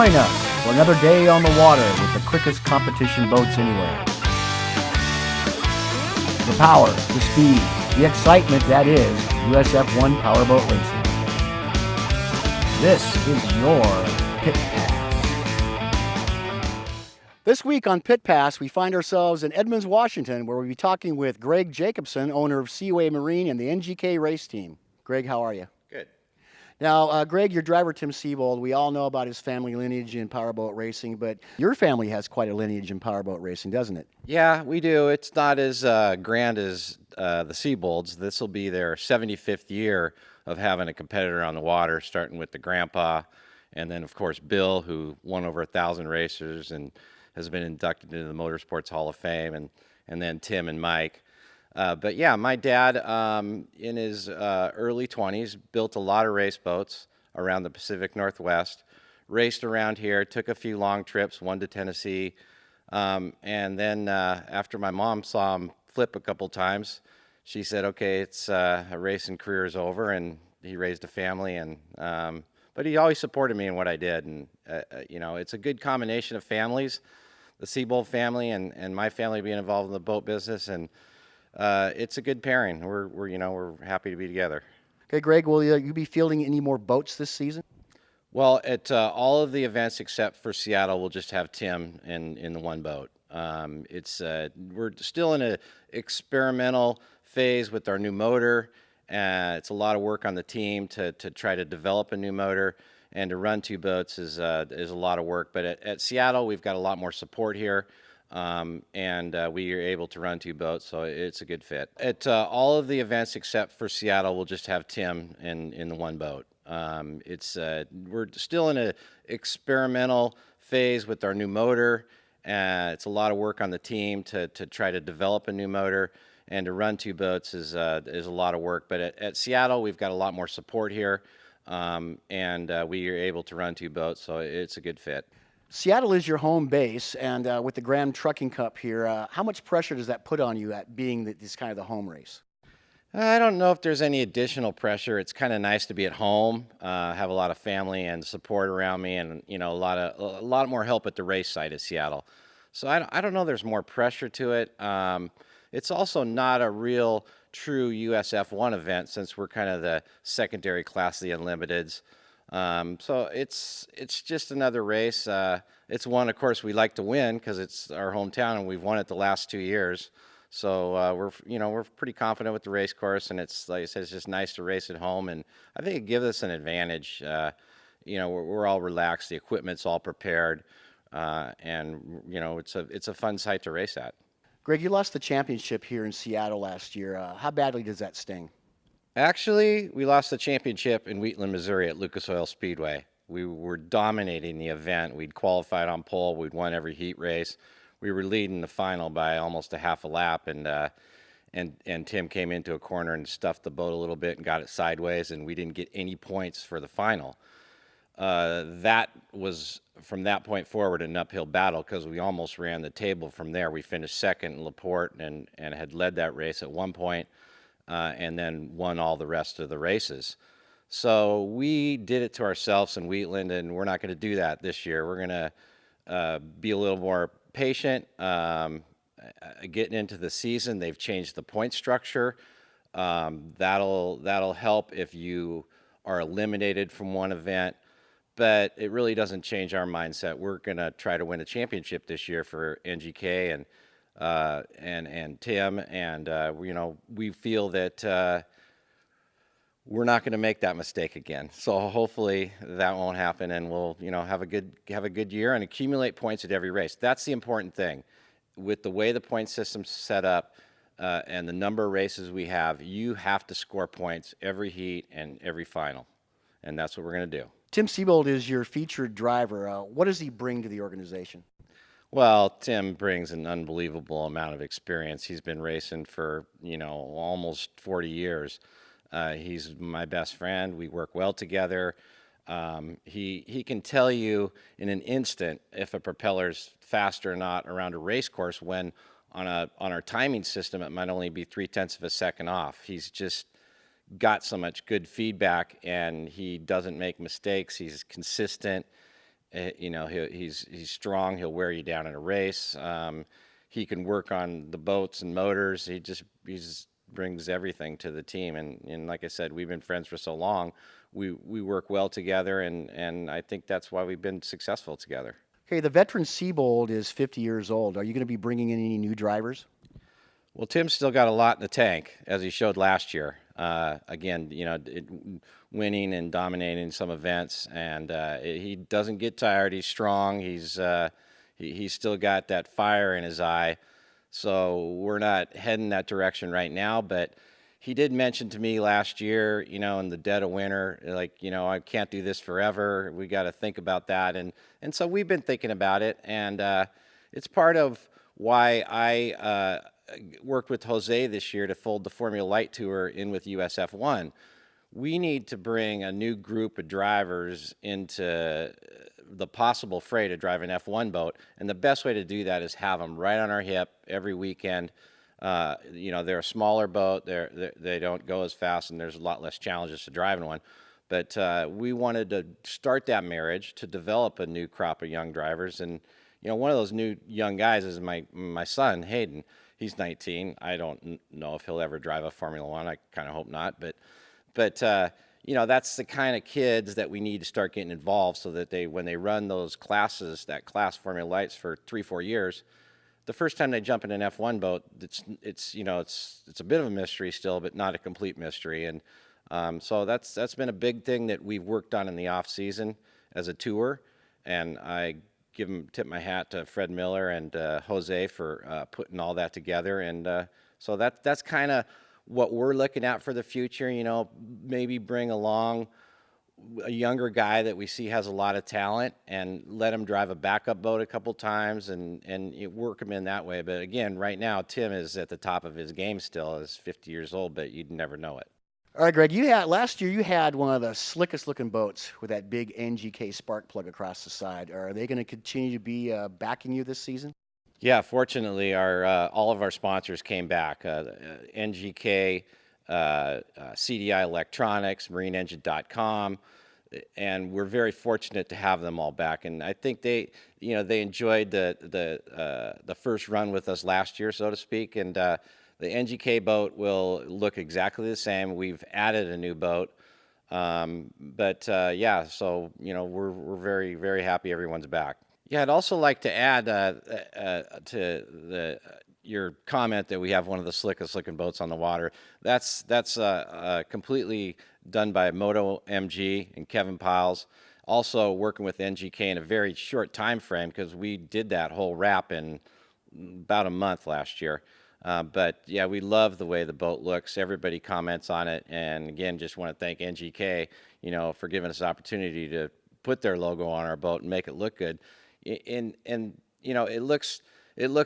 Join us for another day on the water with the quickest competition boats anywhere. The power, the speed, the excitement that is USF1 Powerboat Racing. This is your Pit Pass. This week on Pit Pass, we find ourselves in Edmonds, Washington, where we'll be talking with Greg Jacobson, owner of Seaway Marine and the NGK race team. Greg, how are you? Good. Now, Greg, your driver, Tim Sebold, we all know about his family lineage in powerboat racing, but your family has quite a lineage in powerboat racing, doesn't it? Yeah, we do. It's not as grand as the Seabolds. This will be their 75th year of having a competitor on the water, starting with the grandpa, and then, of course, Bill, who won over 1,000 racers and has been inducted into the Motorsports Hall of Fame, and then Tim and Mike. But yeah, my dad, in his early 20s, built a lot of race boats around the Pacific Northwest, raced around here, took a few long trips, one to Tennessee, and then after my mom saw him flip a couple times, she said, okay, it's a racing career is over, and he raised a family, and but he always supported me in what I did, and you know, it's a good combination of families, the Sebold family and my family being involved in the boat business, and it's a good pairing. We're happy to be together. Okay, Greg, will you be fielding any more boats this season? Well, at all of the events except for Seattle, we'll just have Tim in the one boat. We're still in an experimental phase with our new motor. It's a lot of work on the team to try to develop a new motor, and to run two boats is a lot of work. But at Seattle, we've got a lot more support here. We are able to run two boats, so it's a good fit. At all of the events except for Seattle, we'll just have Tim in the one boat. We're still in an experimental phase with our new motor. It's a lot of work on the team to try to develop a new motor, and to run two boats is a lot of work. But at Seattle, we've got a lot more support here, we are able to run two boats, so it's a good fit. Seattle is your home base, and with the Grand Trucking Cup here, how much pressure does that put on you at being this kind of the home race? I don't know if there's any additional pressure. It's kind of nice to be at home, have a lot of family and support around me, and a lot more help at the race site at Seattle. So I don't know there's more pressure to it. It's also not a real true USF1 event, since we're kind of the secondary class of the Unlimiteds. So it's just another race. It's one, of course, we like to win because it's our hometown and we've won it the last 2 years. So we're pretty confident with the race course, and it's, like I said, it's just nice to race at home, and I think it gives us an advantage. We're all relaxed, the equipment's all prepared, and it's a fun site to race at. Greg, you lost the championship here in Seattle last year. How badly does that sting? Actually, we lost the championship in Wheatland, Missouri at Lucas Oil Speedway. We were dominating the event. We'd qualified on pole. We'd won every heat race. We were leading the final by almost a half a lap, and Tim came into a corner and stuffed the boat a little bit and got it sideways, and we didn't get any points for the final. That was, from that point forward, an uphill battle because we almost ran the table from there. We finished second in LaPorte and had led that race at one point. And then won all the rest of the races. So we did it to ourselves in Wheatland, and we're not going to do that this year. We're going to be a little more patient. Getting into the season, they've changed the point structure. That'll help if you are eliminated from one event, but it really doesn't change our mindset. We're going to try to win a championship this year for NGK and Tim, and we feel that we're not going to make that mistake again. So hopefully that won't happen, and we'll have a good year and accumulate points at every race. That's the important thing. With the way the point system's set up and the number of races we have, you have to score points every heat and every final, and that's what we're going to do. Tim Sebold is your featured driver. What does he bring to the organization? Well, Tim brings an unbelievable amount of experience. He's been racing for, almost 40 years. He's my best friend. We work well together. He can tell you in an instant if a propeller's fast or not around a race course, when on our timing system it might only be 0.3 of a second off. He's just got so much good feedback, and he doesn't make mistakes. He's consistent. You know, he's strong. He'll wear you down in a race. He can work on the boats and motors. He just brings everything to the team. And like I said, we've been friends for so long. We work well together, and I think that's why we've been successful together. Okay, the veteran Sebold is 50 years old. Are you going to be bringing in any new drivers? Well, Tim's still got a lot in the tank, as he showed last year. Again, you know, winning and dominating some events, and he doesn't get tired. He's strong. He's still got that fire in his eye. So we're not heading that direction right now, but he did mention to me last year, you know, in the dead of winter, like, you know, I can't do this forever. We got to think about that, and so we've been thinking about it, and it's part of why I worked with Jose this year to fold the Formula Light Tour in with USF1. We need to bring a new group of drivers into the possible fray to drive an F1 boat, and the best way to do that is have them right on our hip every weekend. You know, they're a smaller boat, they don't go as fast, and there's a lot less challenges to driving one. But we wanted to start that marriage to develop a new crop of young drivers, and you know, one of those new young guys is my son Hayden. He's 19. I don't know if he'll ever drive a Formula One. I kind of hope not, but you know, that's the kind of kids that we need to start getting involved, so that when they run those classes, that class Formula Lights for 3-4 years, the first time they jump in an F1 boat, it's you know, it's a bit of a mystery still, but not a complete mystery. And so that's been a big thing that we've worked on in the off season as a tour, and I tip my hat to Fred Miller and Jose for putting all that together. And so that's kind of what we're looking at for the future. You know, maybe bring along a younger guy that we see has a lot of talent and let him drive a backup boat a couple times, and work him in that way. But again, right now, Tim is at the top of his game still, is 50 years old, but you'd never know it. All right, Greg, last year you had one of the slickest looking boats with that big NGK spark plug across the side. Are they going to continue to be backing you this season? Yeah, fortunately, all of our sponsors came back. NGK, CDI Electronics, MarineEngine.com, and we're very fortunate to have them all back. And I think they enjoyed the first run with us last year, so to speak. And the NGK boat will look exactly the same. We've added a new boat, but yeah. So you know, we're very, very happy everyone's back. Yeah, I'd also like to add to your comment that we have one of the slickest looking boats on the water. That's completely done by Moto MG and Kevin Piles. Also working with NGK in a very short time frame, because we did that whole wrap in about a month last year. But yeah, we love the way the boat looks. Everybody comments on it, and again, just want to thank NGK, you know, for giving us the opportunity to put their logo on our boat and make it look good. And you know, it looks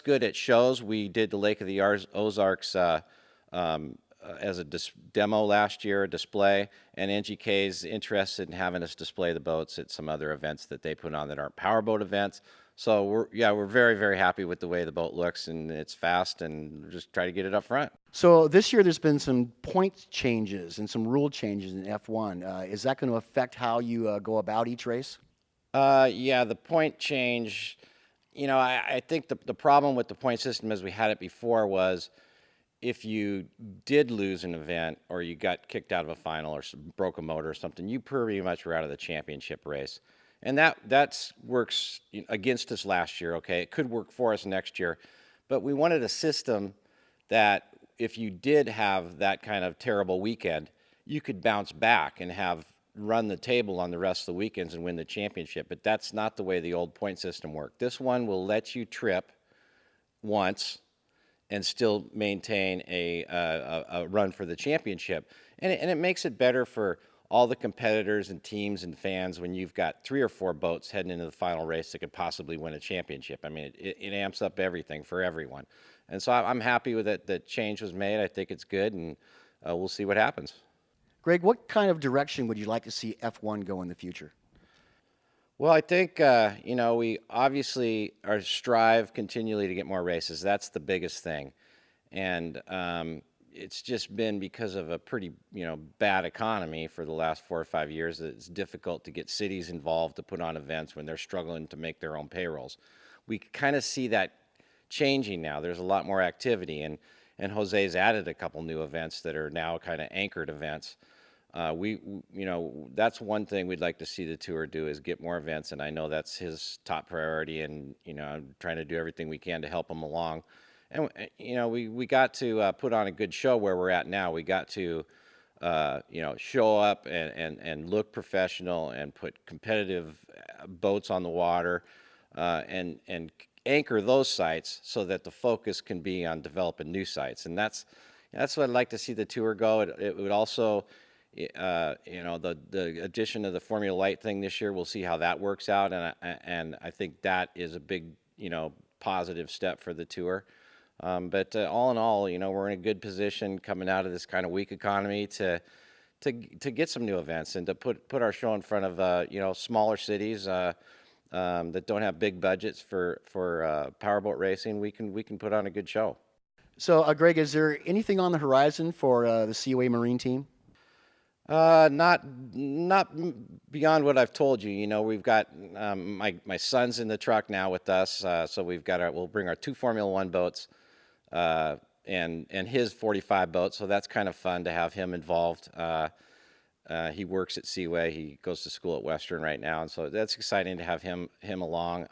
good at shows. We did the Lake of the Ozarks as a demo last year, a display, and NGK is interested in having us display the boats at some other events that they put on that aren't powerboat events. So we're very, very happy with the way the boat looks, and it's fast, and just try to get it up front. So this year there's been some point changes and some rule changes in F1. Is that going to affect how you go about each race? Yeah, the point change, you know, I think the problem with the point system as we had it before was, if you did lose an event or you got kicked out of a final or broke a motor or something, you pretty much were out of the championship race. And that works against us last year, okay? It could work for us next year. But we wanted a system that if you did have that kind of terrible weekend, you could bounce back and run the table on the rest of the weekends and win the championship. But that's not the way the old point system worked. This one will let you trip once and still maintain a run for the championship. And it makes it better for all the competitors and teams and fans when you've got 3 or 4 boats heading into the final race that could possibly win a championship. I mean, it amps up everything for everyone. And so I'm happy with it. The change was made. I think it's good, and we'll see what happens. Greg, what kind of direction would you like to see F1 go in the future? Well, I think, you know, we obviously strive continually to get more races. That's the biggest thing. And, it's just been because of a pretty, bad economy for the last 4 or 5 years that it's difficult to get cities involved to put on events when they're struggling to make their own payrolls. We kind of see that changing now. There's a lot more activity, and Jose's added a couple new events that are now kind of anchored events. That's one thing we'd like to see the tour do is get more events, and I know that's his top priority, and, I'm trying to do everything we can to help him along. And, we got to put on a good show where we're at now. We got to, show up and look professional and put competitive boats on the water, and anchor those sites so that the focus can be on developing new sites. And that's what I'd like to see the tour go. It would also, the addition of the Formula Light thing this year, we'll see how that works out. And I think that is a big, positive step for the tour. But all in all, we're in a good position coming out of this kind of weak economy to get some new events and to put our show in front of, smaller cities that don't have big budgets for powerboat racing. We can put on a good show. So, Greg, is there anything on the horizon for the Seaway Marine team? Not beyond what I've told you. We've got my son's in the truck now with us, so we'll bring our 2 Formula One boats and his 45 boat. So that's kind of fun to have him involved. He works at Seaway. He goes to school at Western right now, and so that's exciting to have him along.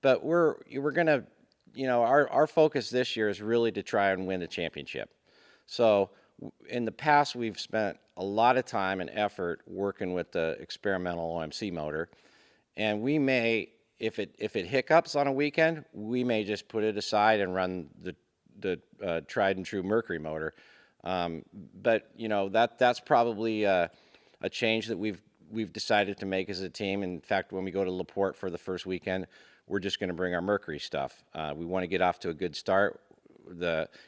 But we're gonna, our focus this year is really to try and win a championship. So in the past, we've spent a lot of time and effort working with the experimental OMC motor, and we may, if it hiccups on a weekend, we may just put it aside and run the tried and true Mercury motor. But that's probably a change that we've decided to make as a team. In fact, when we go to LaPorte for the first weekend, we're just going to bring our Mercury stuff. We want to get off to a good start.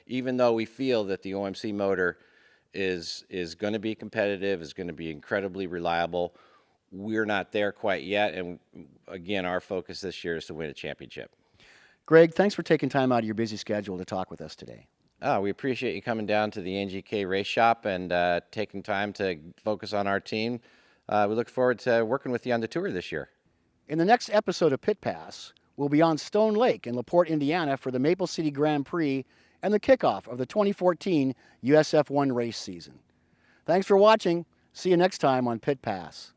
Even though we feel that the OMC motor is going to be competitive, is going to be incredibly reliable, we're not there quite yet. And again, our focus this year is to win a championship. Greg, thanks for taking time out of your busy schedule to talk with us today. We appreciate you coming down to the NGK race shop and taking time to focus on our team. We look forward to working with you on the tour this year. In the next episode of Pit Pass, we'll be on Stone Lake in LaPorte, Indiana for the Maple City Grand Prix and the kickoff of the 2014 USF1 race season. Thanks for watching. See you next time on Pit Pass.